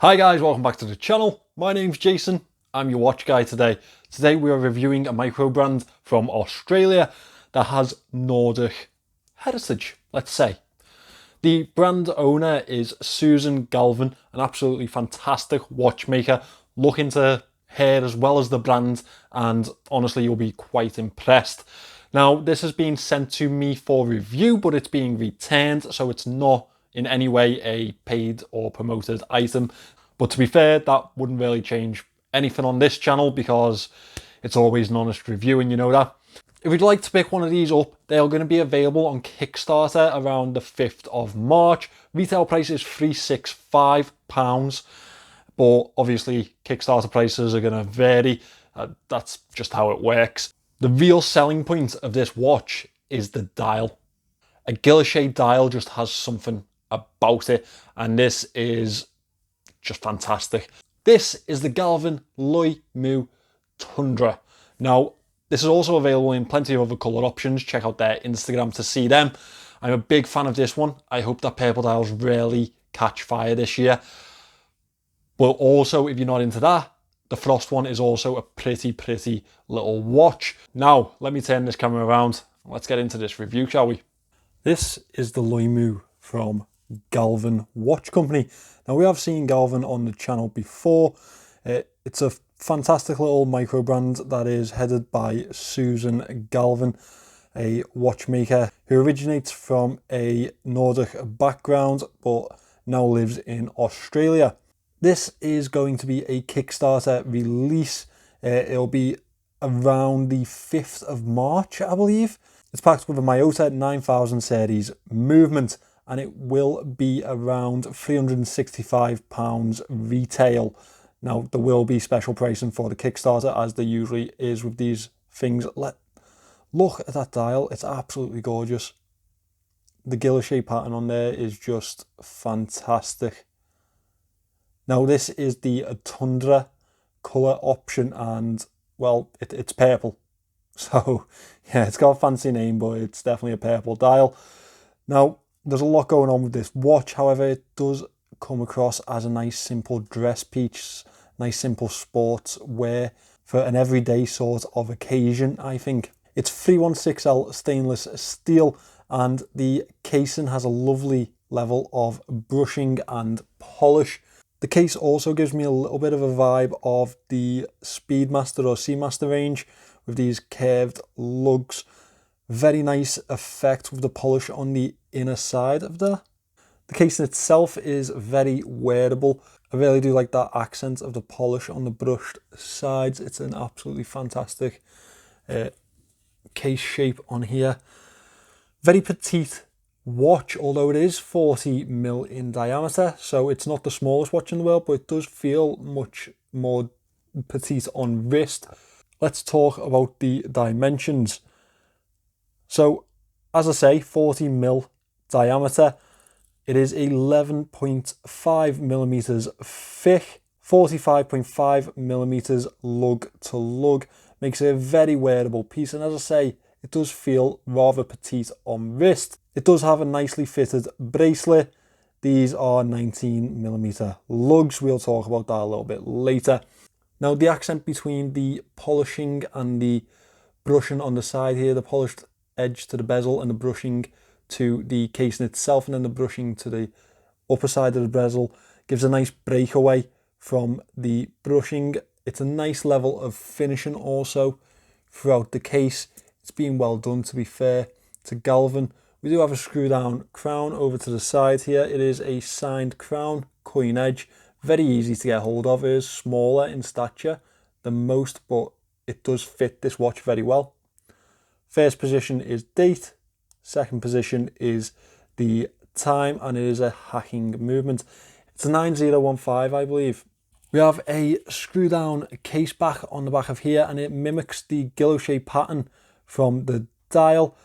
Hi guys, welcome back to the channel. My name's Jason, I'm your watch guy today. Today we are reviewing a micro brand from Australia that has Nordic heritage, let's say. The brand owner is Susan Galvin, an absolutely fantastic watchmaker. Look into her as well as the brand and honestly you'll be quite impressed. Now this has been sent to me for review, but it's being returned, so it's not in any way a paid or promoted item. But to be fair, that wouldn't really change anything on this channel because it's always an honest review and you know that. If you'd like to pick one of these up, they are going to be available on Kickstarter around the 5th of March. Retail price is £365, but obviously Kickstarter prices are going to vary. That's just how it works. The real selling point of this watch is the dial. A Guilloche dial just has something about it, and this is just fantastic. This is the Galvin Loimu Tundra. Now, this is also available in plenty of other colour options. Check out their Instagram to see them. I'm a big fan of this one. I hope that purple dials really catch fire this year. But also, if you're not into that, the Frost one is also a pretty little watch. Now, let me turn this camera around. Let's get into this review, shall we? This is the Loimu from Galvin Watch Company. Now we have seen Galvin on the channel before. It's a fantastic little micro brand that is headed by Susan Galvin, a watchmaker who originates from a Nordic background but now lives in Australia. This is going to be a Kickstarter release. It'll be around the 5th of March, I believe. It's packed with a Miyota 9000 series movement, and it will be around £365 retail. Now, there will be special pricing for the Kickstarter, as there usually is with these things. Look at that dial, it's absolutely gorgeous. The Guilloche pattern on there is just fantastic. Now, this is the Tundra colour option, and, well, it's purple. So, yeah, it's got a fancy name, but it's definitely a purple dial. Now, there's a lot going on with this watch, however, it does come across as a nice simple dress piece, nice simple sports wear for an everyday sort of occasion, I think. It's 316L stainless steel, and the casing has a lovely level of brushing and polish. The case also gives me a little bit of a vibe of the Speedmaster or Seamaster range with these curved lugs. Very nice effect with the polish on the inner side of the case itself is very wearable. I really do like that accent of the polish on the brushed sides. It's an absolutely fantastic case shape on here. Very petite watch, although it is 40mm in diameter, so it's not the smallest watch in the world, but it does feel much more petite on wrist. Let's talk about the dimensions. So, as I say, 40mm diameter. It is 11.5mm thick, 45.5mm lug to lug. Makes it a very wearable piece, and as I say, it does feel rather petite on wrist. It does have a nicely fitted bracelet. These are 19mm lugs. We'll talk about that a little bit later. Now, the accent between the polishing and the brushing on the side here, the polished edge to the bezel and the brushing to the casing itself, and then the brushing to the upper side of the bezel, gives a nice breakaway from the brushing. It's a nice level of finishing also throughout the case. It's been well done, to be fair to Galvin. We do have a screw down crown over to the side here. It is a signed crown, coin edge, very easy to get hold of. It is smaller in stature than most, but it does fit this watch very well. First position is date, second position is the time, and it is a hacking movement. It's a 9015, I believe. We have a screw down case back on the back of here, and it mimics the Guilloche pattern from the dial,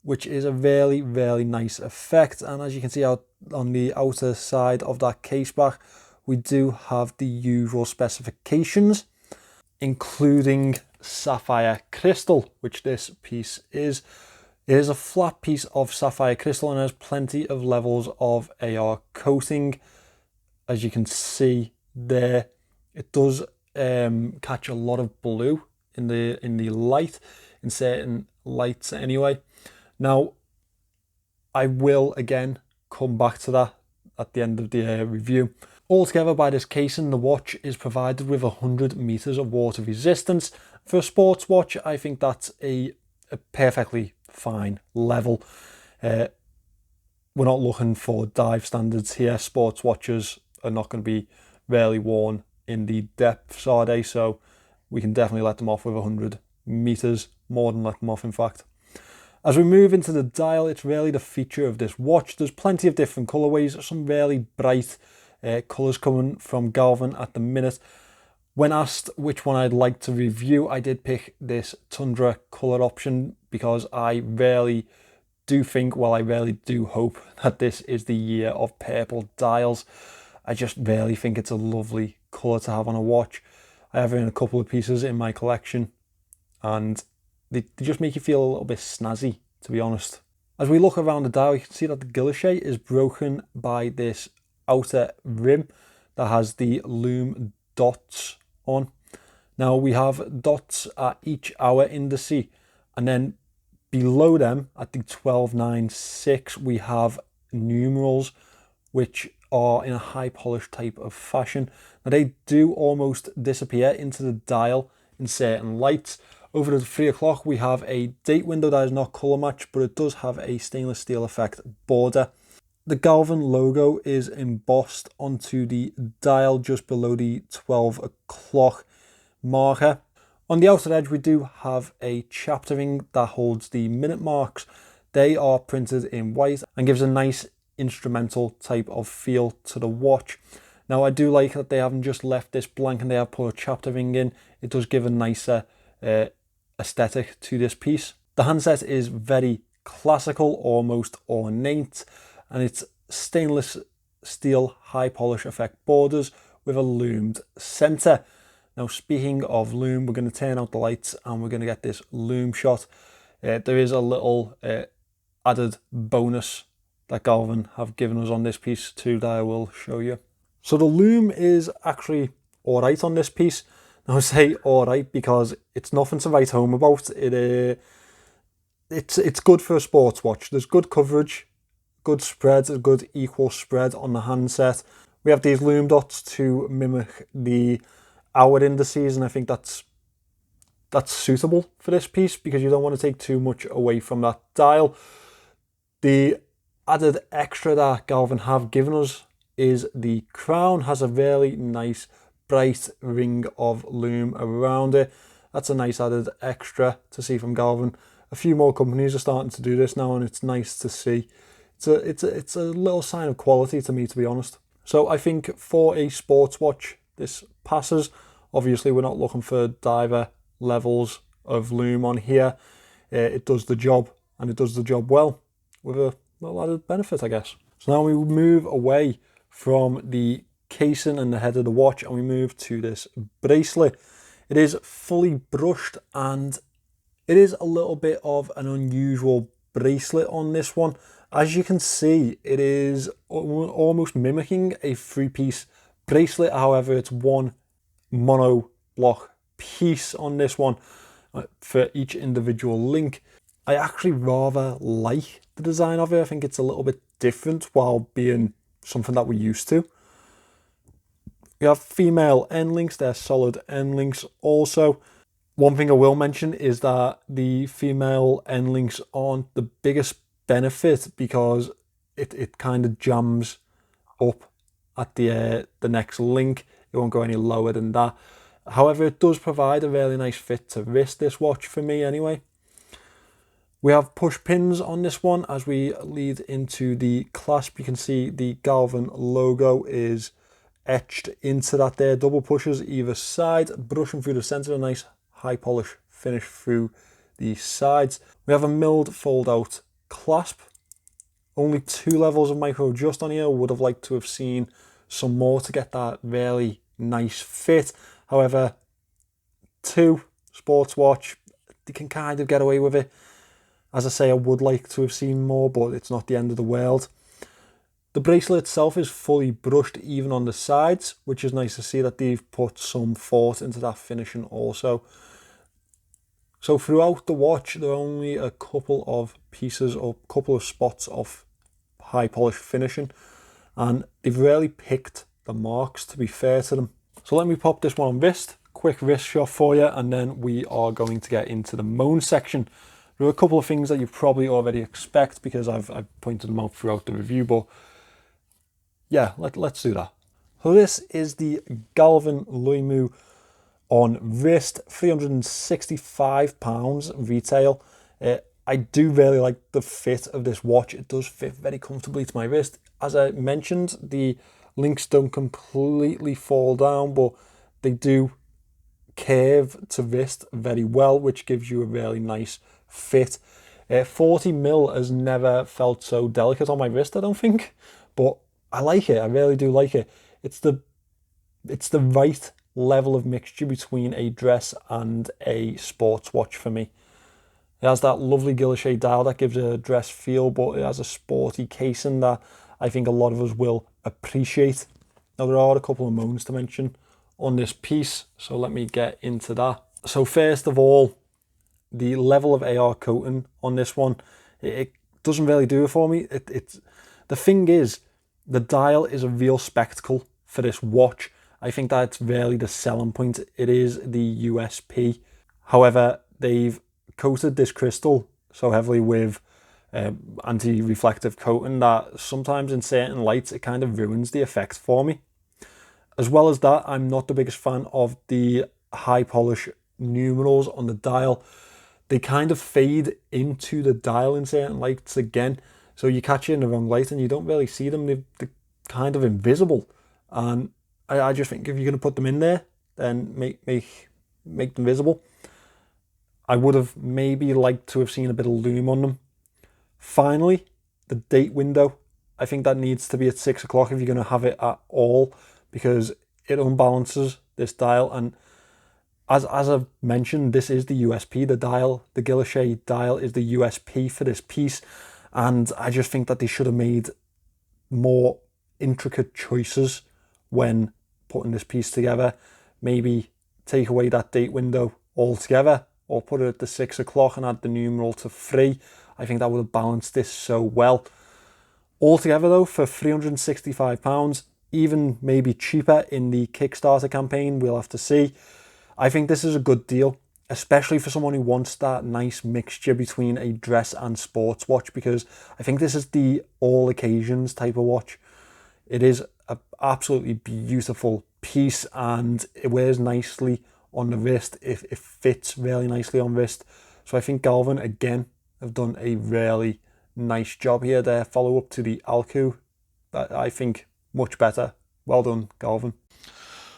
which is a really nice effect. And as you can see out on the outer side of that case back, we do have the usual specifications, including sapphire crystal, which this piece is. It is a flat piece of sapphire crystal and has plenty of levels of AR coating. As you can see, there. It does catch a lot of blue in the light, in certain lights anyway. Now, I will again come back to that at the end of the review. Altogether, by this casing, the watch is provided with 100 meters of water resistance. For a sports watch, I think that's a perfectly fine level. We're not looking for dive standards here. Sports watches are not going to be rarely worn in the depths, are they? So we can definitely let them off with 100 meters, more than let them off in fact. As we move into the dial, it's really the feature of this watch. There's plenty of different colorways, some really bright colors coming from Galvin at the minute. When asked which one I'd like to review, I did pick this Tundra color option because I really do think, well, I really do hope that this is the year of purple dials. I just really think it's a lovely color to have on a watch. I have it in a couple of pieces in my collection, and they just make you feel a little bit snazzy, to be honest. As we look around the dial, you can see that the guilloche is broken by this outer rim that has the lume dots on. Now we have dots at each hour indice, and then below them at the 1296 we have numerals which are in a high polish type of fashion. Now they do almost disappear into the dial in certain lights. Over the 3 o'clock we have a date window that is not colour matched, but it does have a stainless steel effect border. The Galvin logo is embossed onto the dial just below the 12 o'clock marker. On the outer edge we do have a chapter ring that holds the minute marks. They are printed in white and gives a nice instrumental type of feel to the watch. Now I do like that they haven't just left this blank and they have put a chapter ring in. It does give a nicer aesthetic to this piece. The handset is very classical, almost ornate, and it's stainless steel high polish effect borders with a lumed center. Now speaking of lume, we're going to turn out the lights and we're going to get this lume shot. There is a little added bonus that Galvin have given us on this piece too that I will show you. So the lume is actually alright on this piece. Now I say alright because it's nothing to write home about. It's good for a sports watch. There's good coverage, good spread, a good equal spread on the handset. We have these lume dots to mimic the hour indices, and I think that's suitable for this piece because you don't want to take too much away from that dial. The added extra that Galvin have given us is the crown has a really nice bright ring of lume around it. That's a nice added extra to see from Galvin. A few more companies are starting to do this now, and it's nice to see. It's a little sign of quality to me, to be honest. So I think for a sports watch, this passes. Obviously, we're not looking for diver levels of lume on here. It does the job, and it does the job well, with a little added benefit, I guess. So now we move away from the casing and the head of the watch, and we move to this bracelet. It is fully brushed, and it is a little bit of an unusual bracelet on this one. As you can see, it is almost mimicking a 3-piece bracelet. However, it's one mono block piece on this one for each individual link. I actually rather like the design of it. I think it's a little bit different while being something that we're used to. We have female end links, they're solid end links also. One thing I will mention is that the female end links aren't the biggest benefit because it kind of jams up at the next link. It won't go any lower than that. However, it does provide a really nice fit to wrist, this watch, for me anyway. We have push pins on this one. As we lead into the clasp, you can see the Galvin logo is etched into that there. Double pushes either side, brushing through the center, a nice high polish finish through the sides. We have a milled fold out clasp. Only 2 levels of micro adjust on here. Would have liked to have seen some more to get that really nice fit. However, 2 sports watch, they can kind of get away with it. As I say, I would like to have seen more, but it's not the end of the world. The bracelet itself is fully brushed even on the sides, which is nice to see that they've put some thought into that finishing also. So throughout the watch, there are only a couple of pieces or a couple of spots of high polish finishing, and they've really picked the marks, to be fair to them. So let me pop this one on wrist, quick wrist shot for you, and then we are going to get into the moan section. There are a couple of things that you probably already expect because I've pointed them out throughout the review, but yeah, let's do that. So this is the Galvin Loimu on wrist, £365 retail. I do really like the fit of this watch. It does fit very comfortably to my wrist. As I mentioned, the links don't completely fall down, but they do curve to wrist very well, which gives you a really nice fit. 40mm has never felt so delicate on my wrist, I don't think, but I like it. I really do like it. It's the right level of mixture between a dress and a sports watch for me. It has that lovely Guilloche dial that gives a dress feel, but it has a sporty casing that I think a lot of us will appreciate. Now, there are a couple of moans to mention on this piece, so let me get into that. So first of all, the level of AR coating on this one, it doesn't really do it for me. The thing is, the dial is a real spectacle for this watch. I think that's really the selling point. It is the USP. However, they've coated this crystal so heavily with anti-reflective coating that sometimes in certain lights it kind of ruins the effect for me. As well as that, I'm not the biggest fan of the high polish numerals on the dial. They kind of fade into the dial in certain lights again, so you catch it in the wrong light and you don't really see them. They're kind of invisible, and I just think if you're going to put them in there, then make them visible. I would have maybe liked to have seen a bit of lume on them. Finally, the date window. I think that needs to be at 6 o'clock if you're going to have it at all, because it unbalances this dial. And as I've mentioned, this is the USP. The dial, the Guilloche dial, is the USP for this piece. And I just think that they should have made more intricate choices when putting this piece together. Maybe take away that date window altogether, or put it at the 6 o'clock and add the numeral to 3. I think that would have balanced this so well. Altogether though, for £365, even maybe cheaper in the Kickstarter campaign, we'll have to see. I think this is a good deal, especially for someone who wants that nice mixture between a dress and sports watch, because I think this is the all occasions type of watch. It is an absolutely beautiful piece and it wears nicely on the wrist. It fits really nicely on wrist. So I think Galvin, again, have done a really nice job here. Their follow-up to the Alku, I think, much better. Well done, Galvin.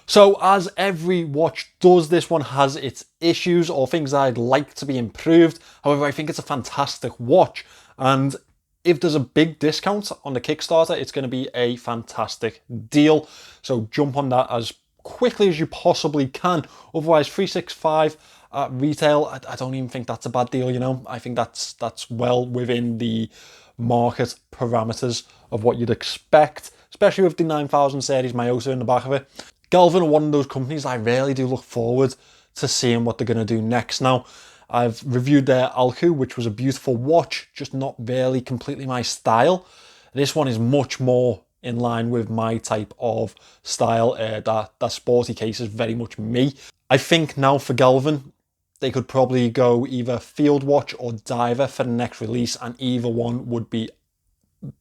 So as every watch does, this one has its issues or things I'd like to be improved. However, I think it's a fantastic watch, and if there's a big discount on the Kickstarter, it's going to be a fantastic deal. So jump on that as quickly as you possibly can. Otherwise, $365 at retail, I don't even think that's a bad deal, you know. I think that's well within the market parameters of what you'd expect, especially with the 9000 series Miyota in the back of it. Galvin are one of those companies I really do look forward to seeing what they're going to do next. Now, I've reviewed their Alku, which was a beautiful watch, just not really completely my style. This one is much more in line with my type of style. That sporty case is very much me. I think now for Galvin, they could probably go either field watch or diver for the next release, and either one would be,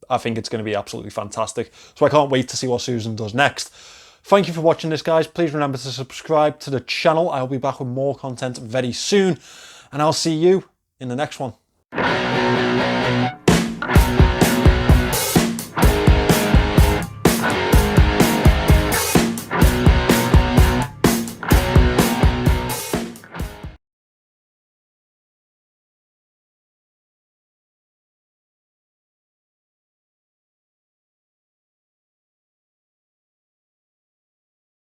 I think it's going to be absolutely fantastic. So I can't wait to see what Susan does next. Thank you for watching this, guys. Please remember to subscribe to the channel. I'll be back with more content very soon, and I'll see you in the next one.